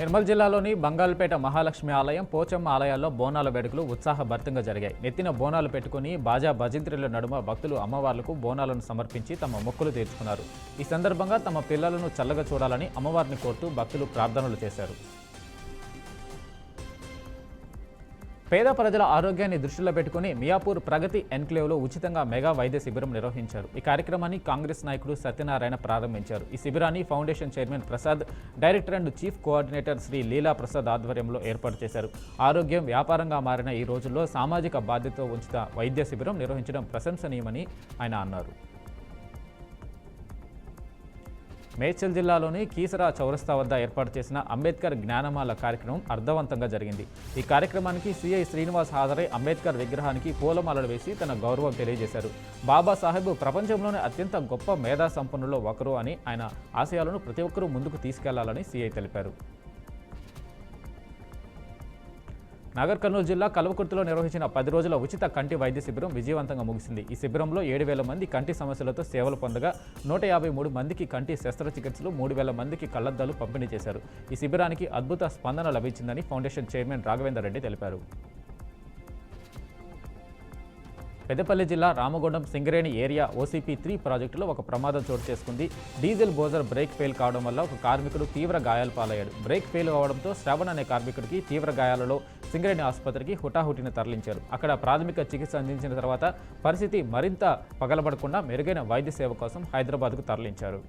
నిర్మల్ జిల్లాలోని బంగాల్పేట మహాలక్ష్మి ఆలయం, పోచమ్మ ఆలయాల్లో బోనాల వేడుకలు ఉత్సాహభరితంగా జరిగాయి. నెత్తిన బోనాలు పెట్టుకుని బాజా భజంత్రీల నడుమ భక్తులు అమ్మవార్లకు బోనాలను సమర్పించి తమ మొక్కులు తీర్చుకున్నారు. ఈ సందర్భంగా తమ పిల్లలను చల్లగా చూడాలని అమ్మవారిని కోరుతూ భక్తులు ప్రార్థనలు చేశారు. పేద ప్రజల ఆరోగ్యాన్ని దృష్టిలో పెట్టుకుని మియాపూర్ ప్రగతి ఎన్క్లేవ్లో ఉచితంగా మెగా వైద్య శిబిరం నిర్వహించారు. ఈ కార్యక్రమాన్ని కాంగ్రెస్ నాయకుడు సత్యనారాయణ ప్రారంభించారు. ఈ శిబిరాన్ని foundation chairman Prasad, director and chief coordinator Shri Leela Prasad ఆధ్వర్యంలో ఏర్పాటు చేశారు. ఆరోగ్యం వ్యాపారంగా మారిన ఈ రోజుల్లో సామాజిక బాధ్యతతో ఉచిత వైద్య శిబిరం నిర్వహించడం ప్రశంసనీయమని ఆయన అన్నారు. మేడ్చల్ జిల్లాలోని కీసరా చౌరస్తా వద్ద ఏర్పాటు చేసిన అంబేద్కర్ జ్ఞానమాల కార్యక్రమం అర్థవంతంగా జరిగింది. ఈ కార్యక్రమానికి సిఐ శ్రీనివాస్ హాజరై అంబేద్కర్ విగ్రహానికి పూలమాలలు వేసి తన గౌరవం తెలియజేశారు. బాబాసాహెబ్ ప్రపంచంలోనే అత్యంత గొప్ప మేధా సంపన్నుల్లో ఒకరు అని, ఆయన ఆశయాలను ప్రతి ఒక్కరూ ముందుకు తీసుకెళ్లాలని సిఐ తెలిపారు. నాగర్ కర్నూలు జిల్లా కల్వకుర్తిలో నిర్వహించిన 10 రోజుల ఉచిత కంటి వైద్య శిబిరం విజయవంతంగా ముగిసింది. ఈ శిబిరంలో 7,000 మంది కంటి సమస్యలతో సేవలు పొందగా 153 మందికి కంటి శస్త్రచికిత్సలు, 3,000 మందికి కళ్లద్దాలు పంపిణీ చేశారు. ఈ శిబిరానికి అద్భుత స్పందన లభించిందని ఫౌండేషన్ చైర్మన్ రాఘవేందర్ రెడ్డి తెలిపారు. పెద్దపల్లి జిల్లా రామగుండం సింగరేణి ఏరియా OCP-3 ప్రాజెక్టులో ఒక ప్రమాదం చోటు చేసుకుంది. డీజిల్ బోజర్ బ్రేక్ ఫెయిల్ కావడం వల్ల ఒక కార్మికుడు తీవ్ర గాయాల పాలయ్యాడు. బ్రేక్ ఫెయిల్ కావడంతో శ్రవణ్ అనే కార్మికుడికి తీవ్ర గాయాలలో సింగరేణి ఆసుపత్రికి హుటాహుటిన తరలించారు. అక్కడ ప్రాథమిక చికిత్స అందించిన తర్వాత పరిస్థితి మరింత పగలబడకుండా మెరుగైన వైద్య సేవ కోసం హైదరాబాద్కు తరలించారు.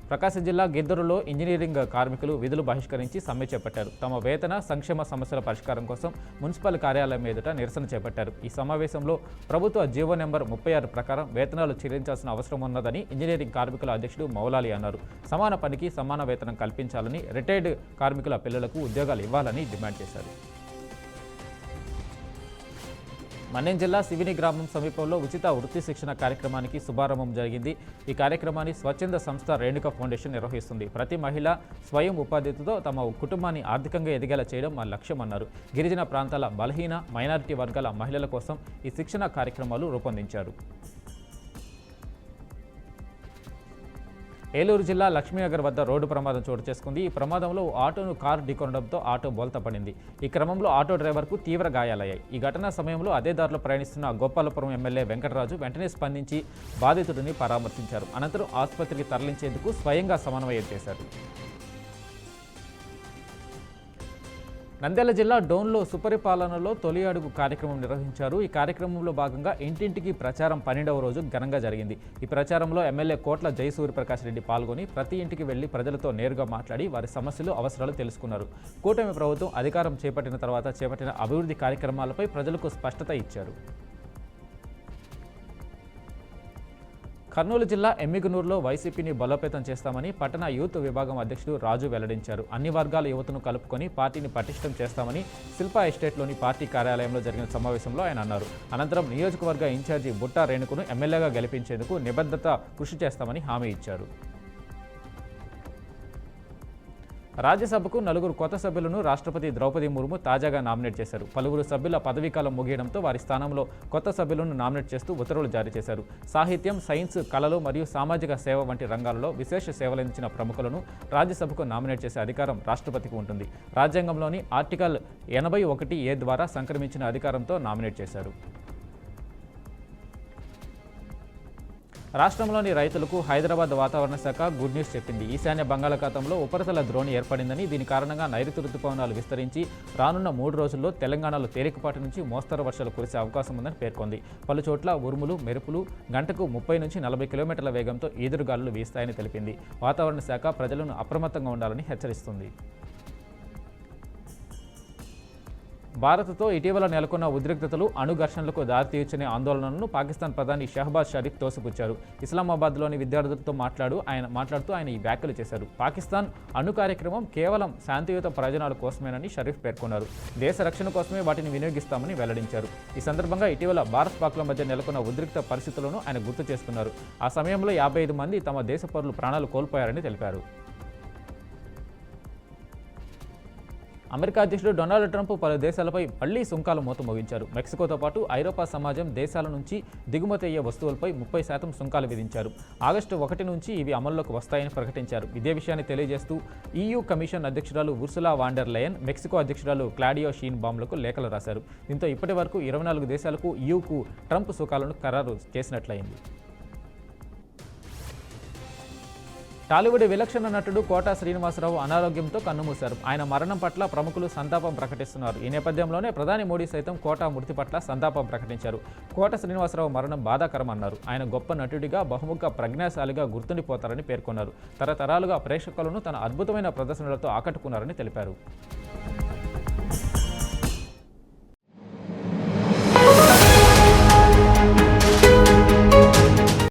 ప్రకాశం జిల్లా గిద్దరులో ఇంజనీరింగ్ కార్మికులు విధులు బహిష్కరించి సమ్మె చేపట్టారు. తమ వేతన సంక్షేమ సమస్యల పరిష్కారం కోసం మున్సిపల్ కార్యాలయం ఎదుట నిరసన చేపట్టారు. ఈ సమావేశంలో ప్రభుత్వ జీవో నెంబర్ 36 ప్రకారం వేతనాలు చెల్లించాల్సిన అవసరం ఉన్నదని ఇంజనీరింగ్ కార్మికుల అధ్యక్షుడు మౌలాలి అన్నారు. సమాన పనికి సమాన వేతనం కల్పించాలని, రిటైర్డ్ కార్మికుల పిల్లలకు ఉద్యోగాలు ఇవ్వాలని డిమాండ్ చేశారు. మన్యం జిల్లా శివిని గ్రామం సమీపంలో ఉచిత వృత్తి శిక్షణ కార్యక్రమానికి శుభారంభం జరిగింది. ఈ కార్యక్రమాన్ని స్వచ్ఛంద సంస్థ రేణుక ఫౌండేషన్ నిర్వహిస్తుంది. ప్రతి మహిళ స్వయం ఉపాధితో తమ కుటుంబాన్ని ఆర్థికంగా ఎదిగేలా చేయడం మా లక్ష్యమన్నారు. గిరిజన ప్రాంతాల బలహీన, మైనారిటీ వర్గాల మహిళల కోసం ఈ శిక్షణ కార్యక్రమాలు రూపొందించారు. ఏలూరు జిల్లా లక్ష్మీనగర్ వద్ద రోడ్డు ప్రమాదం చోటు చేసుకుంది. ఈ ప్రమాదంలో ఆటోను కారు ఢీకొనడంతో ఆటో బోల్తా పడింది. ఈ క్రమంలో ఆటో డ్రైవర్కు తీవ్ర గాయాలయ్యాయి. ఈ ఘటనా సమయంలో అదే దారిలో ప్రయాణిస్తున్న గోపాలపురం ఎమ్మెల్యే వెంకటరాజు వెంటనే స్పందించి బాధితుడిని పరామర్శించారు. అనంతరం ఆసుపత్రికి తరలించేందుకు స్వయంగా సమన్వయం చేశారు. నంద్యాల జిల్లా డోన్లో సుపరిపాలనలో తొలి అడుగు కార్యక్రమం నిర్వహించారు. ఈ కార్యక్రమంలో భాగంగా ఇంటింటికి ప్రచారం 12వ రోజు ఘనంగా జరిగింది. ఈ ప్రచారంలో ఎమ్మెల్యే కోట్ల జయసూర్యప్రకాష్ రెడ్డి పాల్గొని ప్రతి ఇంటికి వెళ్లి ప్రజలతో నేరుగా మాట్లాడి వారి సమస్యలు, అవసరాలు తెలుసుకున్నారు. కూటమి ప్రభుత్వం అధికారం చేపట్టిన తర్వాత చేపట్టిన అభివృద్ధి కార్యక్రమాలపై ప్రజలకు స్పష్టత ఇచ్చారు. కర్నూలు జిల్లా ఎమ్మిగనూరులో వైసీపీని బలోపేతం చేస్తామని పట్టణ యూత్ విభాగం అధ్యక్షుడు రాజు వెల్లడించారు. అన్ని వర్గాల యువతను కలుపుకొని పార్టీని పటిష్టం చేస్తామని శిల్పా ఎస్టేట్లోని పార్టీ కార్యాలయంలో జరిగిన సమావేశంలో ఆయన అన్నారు. అనంతరం నియోజకవర్గ ఇన్ఛార్జి బుట్టా రేణుకును ఎమ్మెల్యేగా గెలిపించేందుకు నిబద్ధత కృషి చేస్తామని హామీ ఇచ్చారు. రాజ్యసభకు 4 కొత్త సభ్యులను రాష్ట్రపతి ద్రౌపది ముర్ము తాజాగా నామినేట్ చేశారు. పలువురు సభ్యుల పదవీకాలం ముగియడంతో వారి స్థానంలో కొత్త సభ్యులను నామినేట్ చేస్తూ ఉత్తర్వులు జారీ చేశారు. సాహిత్యం, సైన్స్, కళలు మరియు సామాజిక సేవ వంటి రంగాలలో విశేష సేవలందించిన ప్రముఖులను రాజ్యసభకు నామినేట్ చేసే అధికారం రాష్ట్రపతికి ఉంటుంది. రాజ్యాంగంలోని ఆర్టికల్ 81A ద్వారా సంక్రమించిన అధికారంతో నామినేట్ చేశారు. రాష్ట్రంలోని రైతులకు హైదరాబాద్ వాతావరణ శాఖ గుడ్ న్యూస్ చెప్పింది. ఈశాన్య బంగాళాఖాతంలో ఉపరితల ద్రోణి ఏర్పడిందని, దీని కారణంగా నైరుతి రుతుపవనాలు విస్తరించి రానున్న 3 రోజుల్లో తెలంగాణలో తేలికపాటి నుంచి మోస్తరు వర్షాలు కురిసే అవకాశం ఉందని పేర్కొంది. పలుచోట్ల ఉరుములు, మెరుపులు గంటకు 30 నుంచి 40 కిలోమీటర్ల వేగంతో ఈదురుగాలులు వీస్తాయని తెలిపింది. వాతావరణ శాఖ ప్రజలను అప్రమత్తంగా ఉండాలని హెచ్చరిస్తుంది. భారత్తో ఇటీవల నెలకొన్న ఉద్రిక్తతలు, అణు ఘర్షణలకు దారితీయొచ్చనే ఆందోళనలను పాకిస్తాన్ ప్రధాని షహబాజ్ షరీఫ్ తోసిపుచ్చారు. ఇస్లామాబాద్లోని విద్యార్థులతో మాట్లాడుతూ ఆయన ఈ వ్యాఖ్యలు చేశారు. పాకిస్తాన్ అణు కార్యక్రమం కేవలం శాంతియుత ప్రయోజనాల కోసమేనని షరీఫ్ పేర్కొన్నారు. దేశ రక్షణ కోసమే వాటిని వినియోగిస్తామని వెల్లడించారు. ఈ సందర్భంగా ఇటీవల భారత్ పాక్ల మధ్య నెలకొన్న ఉద్రిక్త పరిస్థితులను ఆయన గుర్తు చేసుకున్నారు. ఆ సమయంలో 55 మంది తమ దేశ పౌరులు ప్రాణాలు కోల్పోయారని తెలిపారు. అమెరికా అధ్యక్షుడు డొనాల్డ్ ట్రంప్ పలు దేశాలపై మళ్లీ సుంకాల మూత మోగించారు. మెక్సికోతో పాటు ఐరోపా సమాజం దేశాల నుంచి దిగుమతి అయ్యే వస్తువులపై 30% సుంకాలు విధించారు. ఆగస్టు 1 నుంచి ఇవి అమల్లోకి వస్తాయని ప్రకటించారు. ఇదే విషయాన్ని తెలియజేస్తూ EU కమిషన్ అధ్యక్షురాలు Ursula van der lion Mexico అధ్యక్షురాలు క్లాడియో షీన్ బామ్లకు లేఖలు రాశారు. దీంతో ఇప్పటి వరకు 24 దేశాలకు EUకు ట్రంప్ సుంకాలను ఖరారు చేసినట్లయింది. టాలీవుడ్ విలక్షణ నటుడు కోట శ్రీనివాసరావు అనారోగ్యంతో కన్నుమూశారు. ఆయన మరణం పట్ల ప్రముఖులు సంతాపం ప్రకటిస్తున్నారు. ఈ నేపథ్యంలోనే ప్రధాని మోడీ సైతం కోట మృతి పట్ల సంతాపం ప్రకటించారు. కోట శ్రీనివాసరావు మరణం బాధాకరమన్నారు. ఆయన గొప్ప నటుడిగా బహుముఖ ప్రజ్ఞాశాలిగా గుర్తుండిపోతారని పేర్కొన్నారు. తరతరాలుగా ప్రేక్షకులను తన అద్భుతమైన ప్రదర్శనలతో ఆకట్టుకున్నారని తెలిపారు.